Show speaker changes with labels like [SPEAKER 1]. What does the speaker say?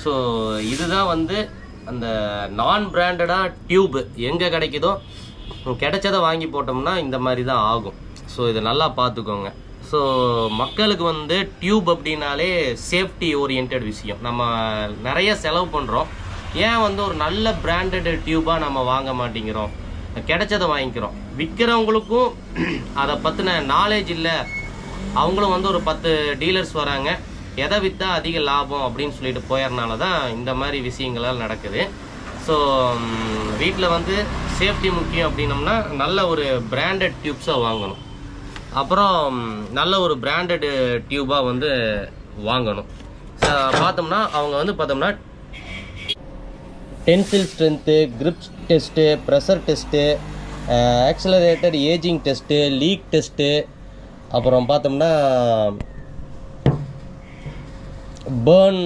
[SPEAKER 1] So இதுதான் வந்து அந்த நான் பிராண்டடாக டியூப் எங்கே கிடைக்குதோ கிடைச்சதை வாங்கி போட்டோம்னா இந்த மாதிரி தான் ஆகும். ஸோ இதை நல்லா பார்த்துக்கோங்க. ஸோ மக்களுக்கு வந்து டியூப் அப்படின்னாலே சேஃப்டி ஓரியன்ட் விஷயம். நம்ம நிறைய செலவு பண்ணுறோம், ஏன் வந்து ஒரு நல்ல பிராண்டட் டியூபாக நம்ம வாங்க மாட்டேங்கிறோம், கிடைச்சதை வாங்கிக்கிறோம். விற்கிறவங்களுக்கும் அதை பற்றின நாலேஜ் இல்லை. அவங்களும் வந்து ஒரு 10 டீலர்ஸ் வராங்க, எதை விற்றா அதிக லாபம் அப்படின்னு சொல்லிட்டு போயறனால தான் இந்த மாதிரி விஷயங்களால் நடக்குது. ஸோ வீட்டில் வந்து சேஃப்டி முக்கியம் அப்படின்னம்னா நல்ல ஒரு பிராண்டட் டியூப்ஸாக வாங்கணும். அப்புறம் நல்ல ஒரு பிராண்டட் டியூபாக வந்து வாங்கணும். பார்த்தோம்னா அவங்க வந்து பார்த்தோம்னா tensile strength, grip test, pressure test, accelerated ageing test, leak test, அப்புறம் பார்த்தோம்னா பேர்ன்